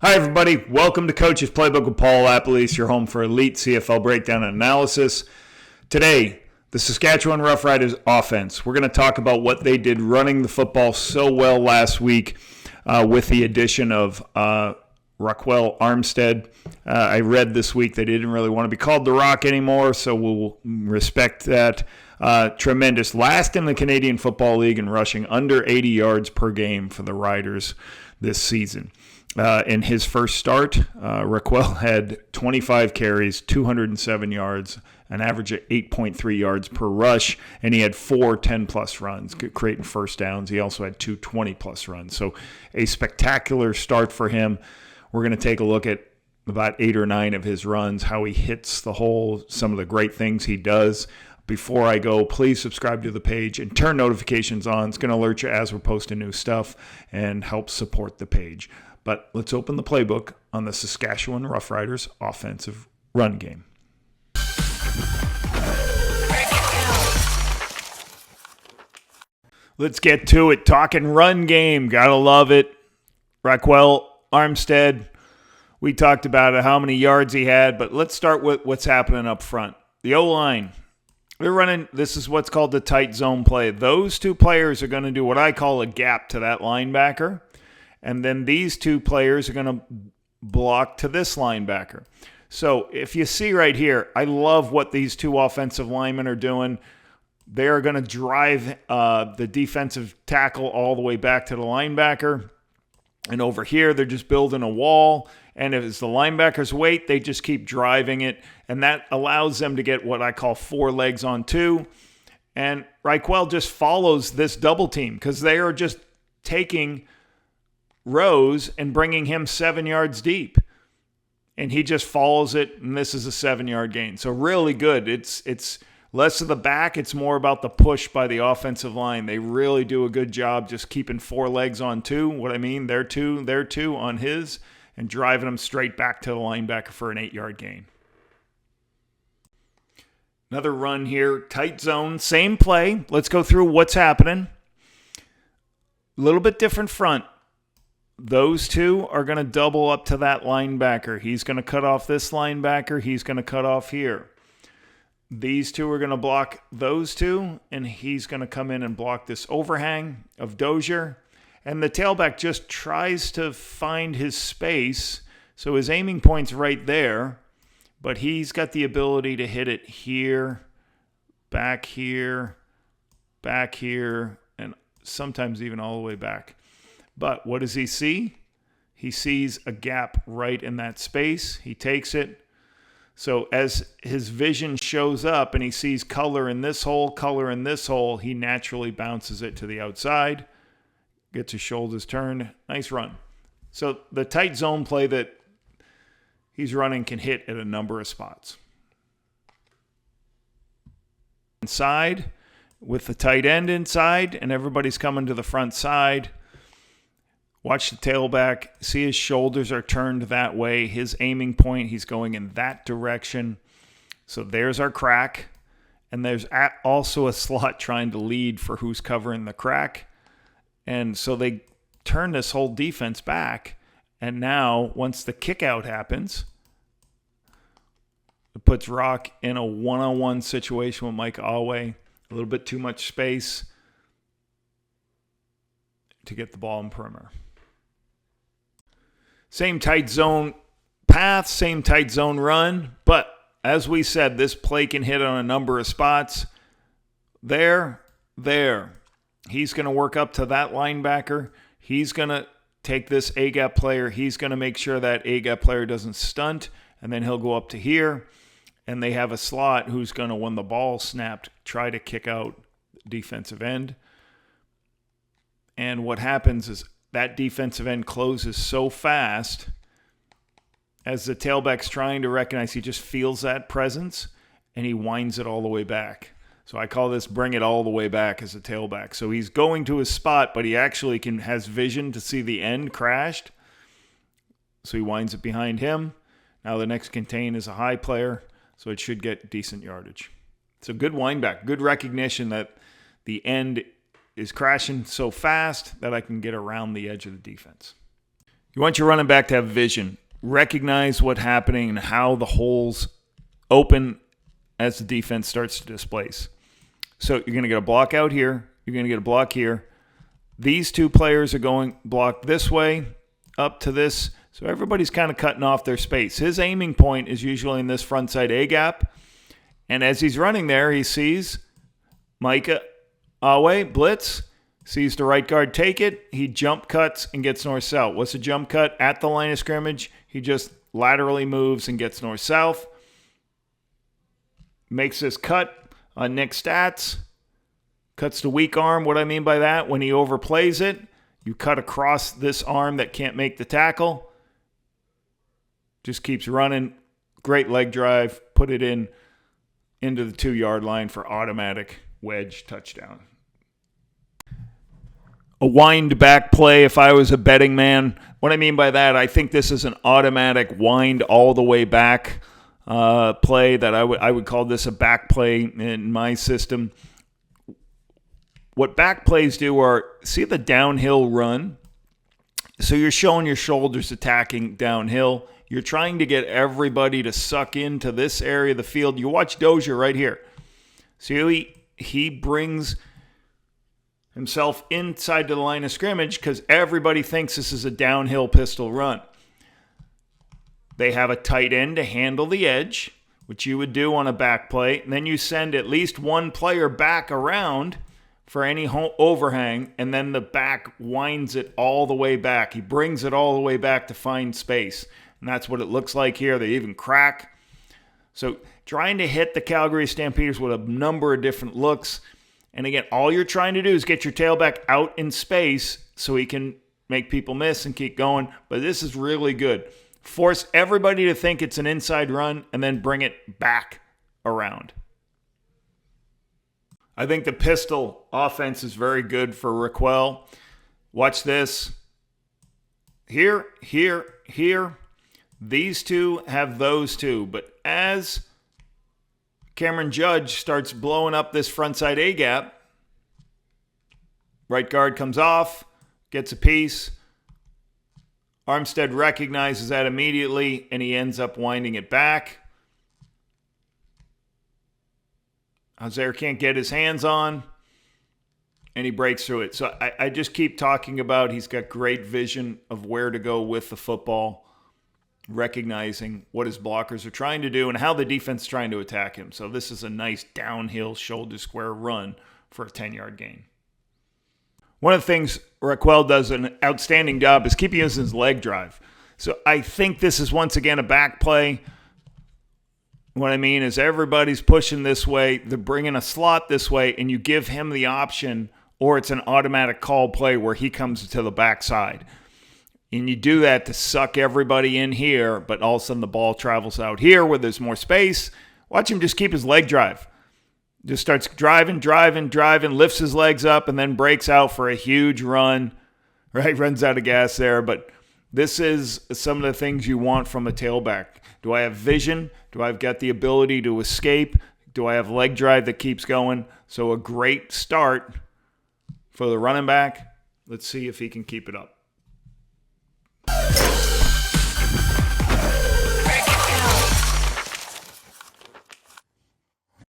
Hi, everybody. Welcome to Coach's Playbook with Paul LaPolice, your home for elite CFL breakdown and analysis. Today, the Saskatchewan Roughriders offense. We're going to talk about what they did running the football so well last week with the addition of Ryquell Armstead. I read this week they didn't really want to be called the Rock anymore, so we'll respect that. Tremendous. Last in the Canadian Football League in rushing, under 80 yards per game for the Riders this season. In his first start, Ryquell had 25 carries, 207 yards, an average of 8.3 yards per rush, and he had 4 10-plus runs, creating first downs. He also had 2 20-plus runs. So a spectacular start for him. We're going to take a look at about 8 or 9 of his runs, how he hits the hole, some of the great things he does. Before I go, please subscribe to the page and turn notifications on. It's going to alert you as we're posting new stuff and help support the page. But let's open the playbook on the Saskatchewan Roughriders offensive run game. Let's get to it. Talking run game. Gotta love it. Ryquell Armstead. We talked about it, how many yards he had, but let's start with what's happening up front. The O-line. They're running, this is what's called the tight zone play. Those two players are going to do what I call a gap to that linebacker. And then these two players are going to block to this linebacker. So if you see right here, I love what these two offensive linemen are doing. They are going to drive the defensive tackle all the way back to the linebacker. And over here, they're just building a wall. And if it's the linebacker's weight, they just keep driving it. And that allows them to get what I call 4 legs on 2. And Ryquell just follows this double team because they are just taking Rose and bringing him 7 yards deep. And he just follows it, and this is a 7-yard gain. So really good. It's less of the back. It's more about the push by the offensive line. They really do a good job just keeping 4 legs on 2. What I mean, they're 2 on his, and driving them straight back to the linebacker for an 8-yard gain. Another run here, tight zone, same play. Let's go through what's happening. A little bit different front. Those two are going to double up to that linebacker. He's going to cut off this linebacker. He's going to cut off here. These two are going to block those two, and he's going to come in and block this overhang of Dozier. And the tailback just tries to find his space, so his aiming point's right there, but he's got the ability to hit it here, back here, and sometimes even all the way back. But what does he see? He sees a gap right in that space. He takes it. So as his vision shows up and he sees color in this hole, he naturally bounces it to the outside, gets his shoulders turned. Nice run. So the tight zone play that he's running can hit at a number of spots. Inside with the tight end inside, and everybody's coming to the front side. Watch the tailback. See his shoulders are turned that way. His aiming point, he's going in that direction. So there's our crack. And there's also a slot trying to lead for who's covering the crack. And so they turn this whole defense back. And now, once the kick out happens, it puts Rock in a one-on-one situation with Mike Alway. A little bit too much space to get the ball in perimeter. Same tight zone path, same tight zone run, but as we said, this play can hit on a number of spots. There. He's going to work up to that linebacker. He's going to take this A-gap player. He's going to make sure that A-gap player doesn't stunt, and then he'll go up to here, and they have a slot who's going to, when the ball snapped, try to kick out defensive end. And what happens is that defensive end closes so fast as the tailback's trying to recognize, he just feels that presence and he winds it all the way back. So I call this bring it all the way back as a tailback. So he's going to his spot, but he actually has vision to see the end crashed. So he winds it behind him. Now the next contain is a high player, so it should get decent yardage. So good wind back, good recognition that the end is crashing so fast that I can get around the edge of the defense. You want your running back to have vision. Recognize what's happening and how the holes open as the defense starts to displace. So you're going to get a block out here. You're going to get a block here. These two players are going block this way, up to this. So everybody's kind of cutting off their space. His aiming point is usually in this front side A gap. And as he's running there, he sees Micah Awe blitz, sees the right guard take it. He jump cuts and gets north-south. What's a jump cut? At the line of scrimmage, he just laterally moves and gets north-south. Makes this cut on Nick's stats. Cuts the weak arm. What I mean by that, when he overplays it, you cut across this arm that can't make the tackle. Just keeps running. Great leg drive. Put it into the 2-yard line for automatic wedge touchdown. A wind back play if I was a betting man. What I mean by that, I think this is an automatic wind all the way back play that I would call this a back play in my system. What back plays do are, see the downhill run? So you're showing your shoulders attacking downhill. You're trying to get everybody to suck into this area of the field. You watch Dozier right here. See, he brings himself inside to the line of scrimmage because everybody thinks this is a downhill pistol run. They have a tight end to handle the edge, which you would do on a back play. And then you send at least one player back around for any overhang, and then the back winds it all the way back. He brings it all the way back to find space. And that's what it looks like here. They even crack. So trying to hit the Calgary Stampeders with a number of different looks. And again, all you're trying to do is get your tailback out in space so he can make people miss and keep going. But this is really good. Force everybody to think it's an inside run and then bring it back around. I think the pistol offense is very good for Ryquell. Watch this. Here, here, here. These two have those two. But as Cameron Judge starts blowing up this frontside A gap, right guard comes off, gets a piece. Armstead recognizes that immediately, and he ends up winding it back. Hazair can't get his hands on, and he breaks through it. So I just keep talking about he's got great vision of where to go with the football, recognizing what his blockers are trying to do and how the defense is trying to attack him. So this is a nice downhill shoulder square run for a 10-yard gain. One of the things Ryquell does an outstanding job is keep using his leg drive. So I think this is once again a back play. What I mean is everybody's pushing this way. They're bringing a slot this way, and you give him the option, or it's an automatic call play where he comes to the backside. And you do that to suck everybody in here, but all of a sudden the ball travels out here where there's more space. Watch him just keep his leg drive. Just starts driving, lifts his legs up, and then breaks out for a huge run. Right, runs out of gas there. But this is some of the things you want from a tailback. Do I have vision? Do I got the ability to escape? Do I have leg drive that keeps going? So a great start for the running back. Let's see if he can keep it up.